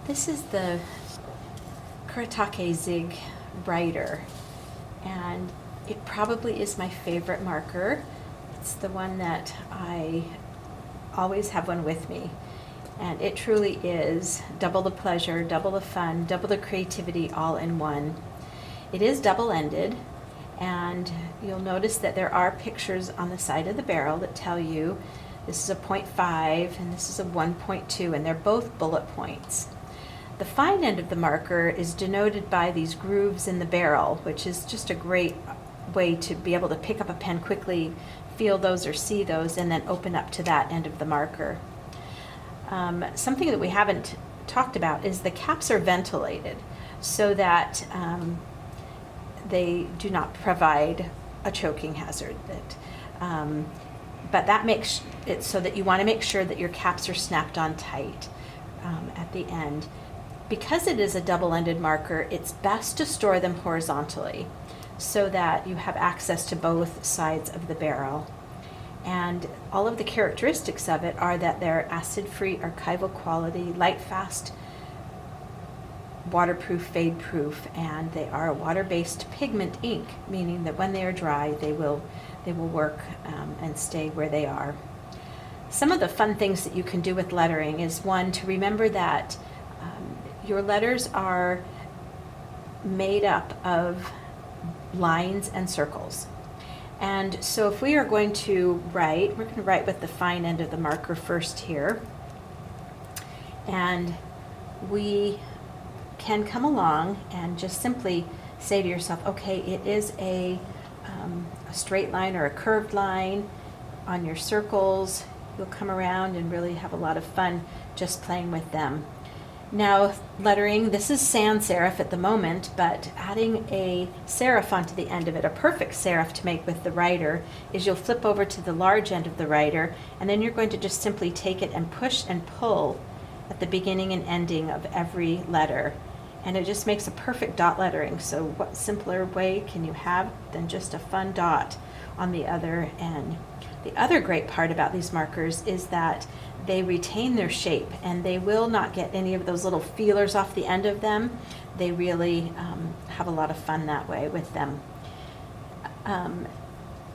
This is the Kuretake ZIG writer, and it probably is my favorite marker. It's the one that I always have one with me, and it truly is double the pleasure, double the fun, double the creativity all in one. It is double-ended, and you'll notice that there are pictures on the side of the barrel that tell you this is a 0.5 and this is a 1.2, and they're both bullet points. The fine end of the marker is denoted by these grooves in the barrel, which is just a great way to be able to pick up a pen quickly, feel those or see those, and then open up to that end of the marker. Something that we haven't talked about is the caps are ventilated so that they do not provide a choking hazard. But that makes it so that you want to make sure that your caps are snapped on tight at the end. Because it is a double-ended marker, it's best to store them horizontally so that you have access to both sides of the barrel. And all of the characteristics of it are that they're acid-free, archival quality, light, fast, waterproof, fade-proof, and they are a water-based pigment ink, meaning that when they are dry, they will work and stay where they are. Some of the fun things that you can do with lettering is, one, to remember that your letters are made up of lines and circles. And so if we are going to write, we're going to write with the fine end of the marker first here. And we can come along and just simply say to yourself, okay, it is a straight line or a curved line on your circles. You'll come around and really have a lot of fun just playing with them. Now, lettering, this is sans serif at the moment, but adding a serif onto the end of it, a perfect serif to make with the writer, is you'll flip over to the large end of the writer, and then you're going to just simply take it and push and pull at the beginning and ending of every letter. And it just makes a perfect dot lettering. So what simpler way can you have than just a fun dot on the other end? The other great part about these markers is that they retain their shape, and they will not get any of those little feelers off the end of them. They really have a lot of fun that way with them.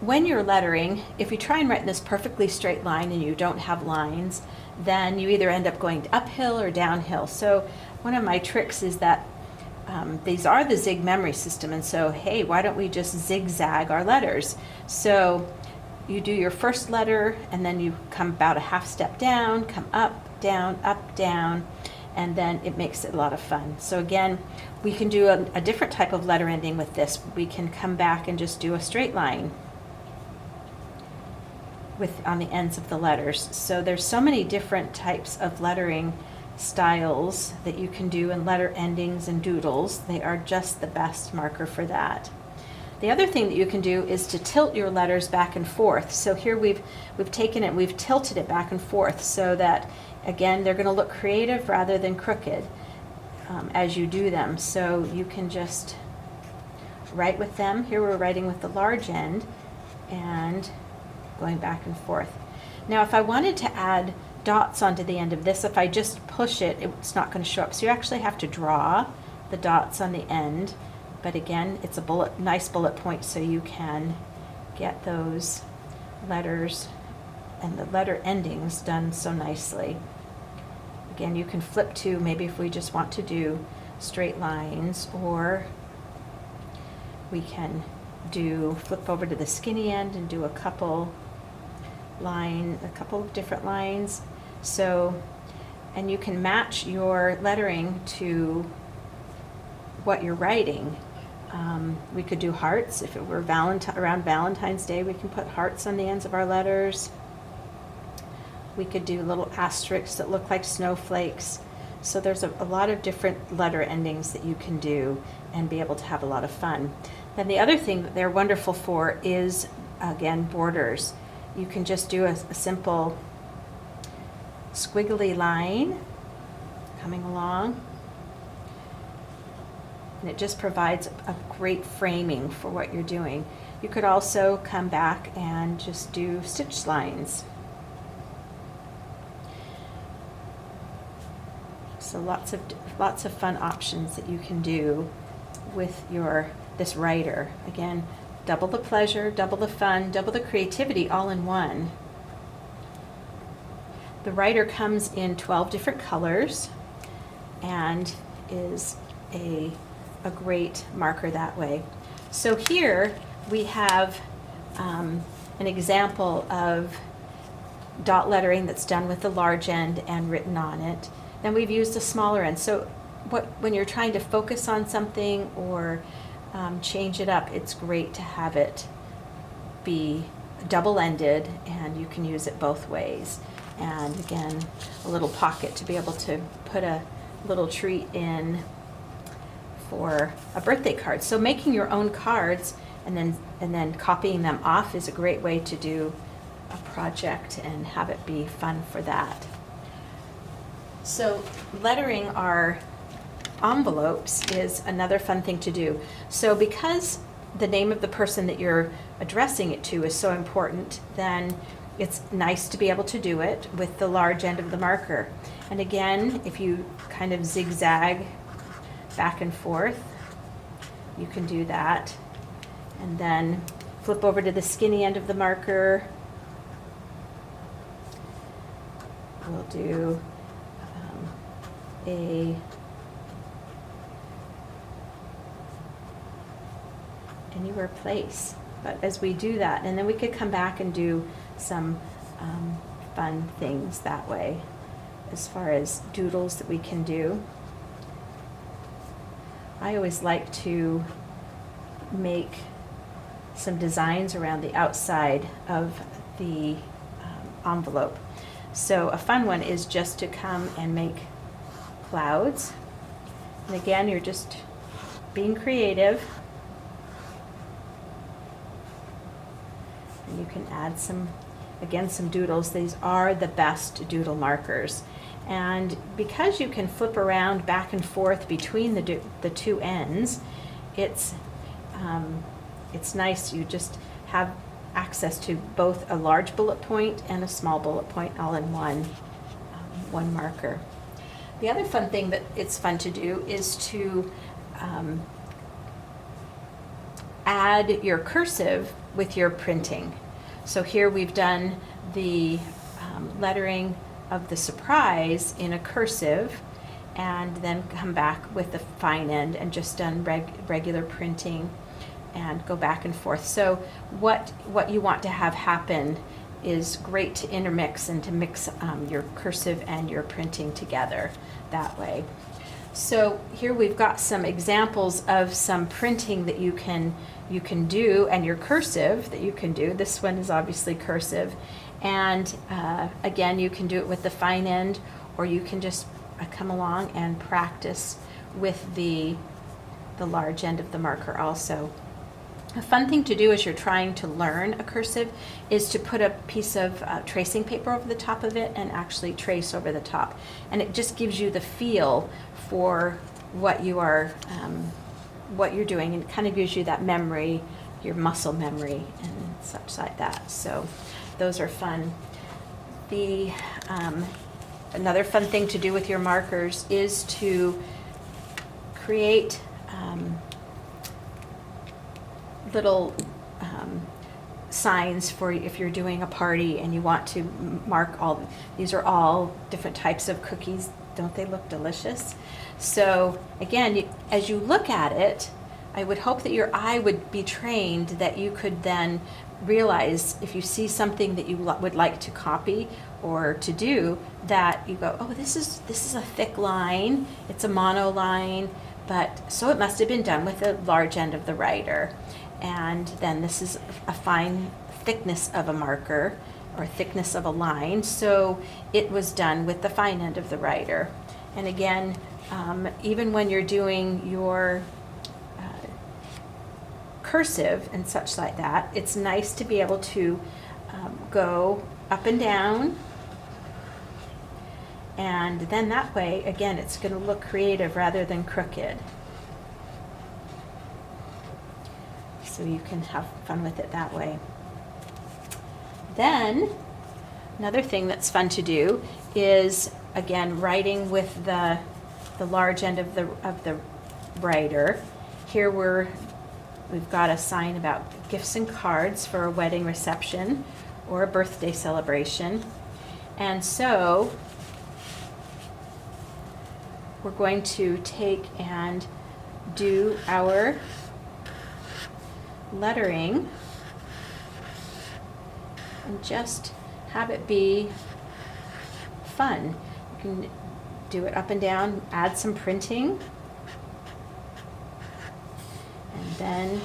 When you're lettering, if you try and write in this perfectly straight line and you don't have lines, then you either end up going uphill or downhill. So one of my tricks is that these are the ZIG memory system, and so hey, why don't we just zigzag our letters? So you do your first letter, and then you come about a half step down, come up, down, and then it makes it a lot of fun. So again, we can do a different type of letter ending with this. We can come back and just do a straight line on the ends of the letters. So there's so many different types of lettering styles that you can do, and letter endings and doodles. They are just the best marker for that. The other thing that you can do is to tilt your letters back and forth. So here we've taken it, we've tilted it back and forth so that, again, they're going to look creative rather than crooked as you do them. So you can just write with them. Here we're writing with the large end and going back and forth. Now if I wanted to add dots onto the end of this, if I just push it, it's not going to show up. So you actually have to draw the dots on the end. But again, it's a nice bullet point, so you can get those letters and the letter endings done so nicely. Again, you can flip to, maybe if we just want to do straight lines, or we can flip over to the skinny end and do a couple of different lines. So, and you can match your lettering to what you're writing. We could do hearts. If it were around Valentine's Day, we can put hearts on the ends of our letters. We could do little asterisks that look like snowflakes. So there's a lot of different letter endings that you can do and be able to have a lot of fun. Then the other thing that they're wonderful for is, again, borders. You can just do a simple squiggly line coming along, and it just provides a great framing for what you're doing. You could also come back and just do stitch lines. So lots of fun options that you can do with this writer. Again, double the pleasure, double the fun, double the creativity all in one. The writer comes in 12 different colors and is a great marker that way. So here we have an example of dot lettering that's done with the large end and written on it. Then we've used a smaller end. So when you're trying to focus on something or change it up, it's great to have it be double-ended, and you can use it both ways. And again, a little pocket to be able to put a little treat in for a birthday card. So making your own cards and then copying them off is a great way to do a project and have it be fun for that. So lettering our envelopes is another fun thing to do. So because the name of the person that you're addressing it to is so important, then it's nice to be able to do it with the large end of the marker. And again, if you kind of zigzag back and forth, you can do that. And then flip over to the skinny end of the marker. We'll do anywhere place. But as we do that, and then we could come back and do some fun things that way as far as doodles that we can do. I always like to make some designs around the outside of the envelope. So a fun one is just to come and make clouds. And again, you're just being creative. And you can add some doodles. These are the best doodle markers. And because you can flip around back and forth between the two ends, it's nice. You just have access to both a large bullet point and a small bullet point all in one marker. The other fun thing that it's fun to do is to add your cursive with your printing. So here we've done the lettering of the surprise in a cursive, and then come back with the fine end and just done regular printing and go back and forth. So what you want to have happen is great to intermix and to mix your cursive and your printing together that way. So here we've got some examples of some printing that you can do, and your cursive that you can do. This one is obviously cursive, and again, you can do it with the fine end, or you can just come along and practice with the large end of the marker also. A fun thing to do as you're trying to learn a cursive is to put a piece of tracing paper over the top of it and actually trace over the top. And it just gives you the feel for what you're doing, and kind of gives you that memory, your muscle memory and such like that. So those are fun. Another fun thing to do with your markers is to create little signs for if you're doing a party and you want to mark these are all different types of cookies. Don't they look delicious? So again, as you look at it, I would hope that your eye would be trained, that you could then realize if you see something that you would like to copy or to do, that you go, oh, this is a thick line, it's a mono line, but so it must have been done with the large end of the writer. And then this is a fine thickness of a marker or thickness of a line, so it was done with the fine end of the writer. And again, even when you're doing your cursive and such like that, it's nice to be able to go up and down, and then that way, again, it's going to look creative rather than crooked. So you can have fun with it that way. Then another thing that's fun to do is, again, writing with the the large end of the writer. Here we've got a sign about gifts and cards for a wedding reception or a birthday celebration. And so we're going to take and do our lettering and just have it be fun. You can do it up and down, add some printing, and then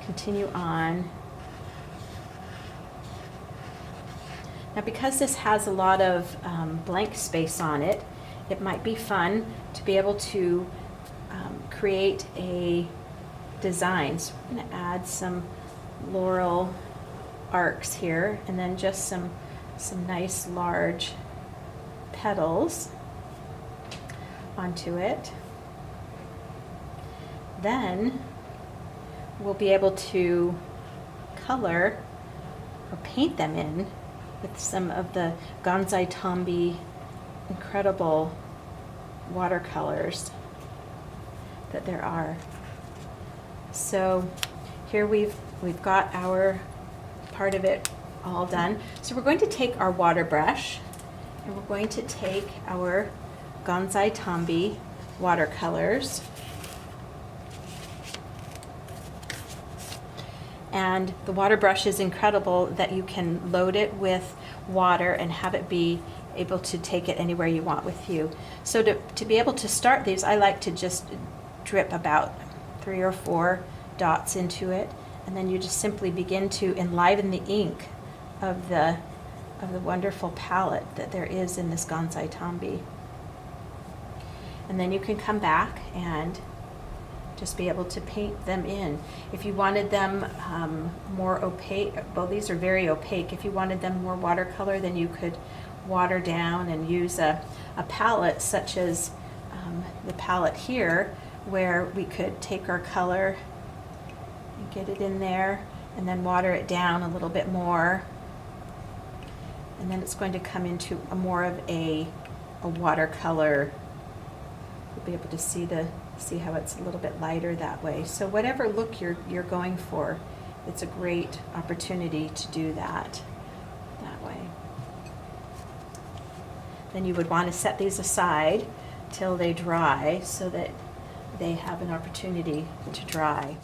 continue on. Now, because this has a lot of blank space on it, it might be fun to be able to create a design. So we're going to add some laurel arcs here, and then just some nice large petals onto it. Then we'll be able to color or paint them in with some of the Gansai Tambi incredible watercolors that there are. So here we've got our part of it all done. So we're going to take our water brush and we're going to take our Gansai Tambi watercolors, and the water brush is incredible that you can load it with water and have it be able to take it anywhere you want with you. So to be able to start these, I like to just drip about 3 or 4 dots into it, and then you just simply begin to enliven the ink of the wonderful palette that there is in this Gansai Tambi. And then you can come back and just be able to paint them in. If you wanted them more opaque, well, these are very opaque. If you wanted them more watercolor, then you could water down and use a palette such as the palette here, where we could take our color and get it in there and then water it down a little bit more, and then it's going to come into more of a watercolor. You'll be able to see how it's a little bit lighter that way. So whatever look you're going for, it's a great opportunity to do that way. Then you would want to set these aside till they dry so that they have an opportunity to dry.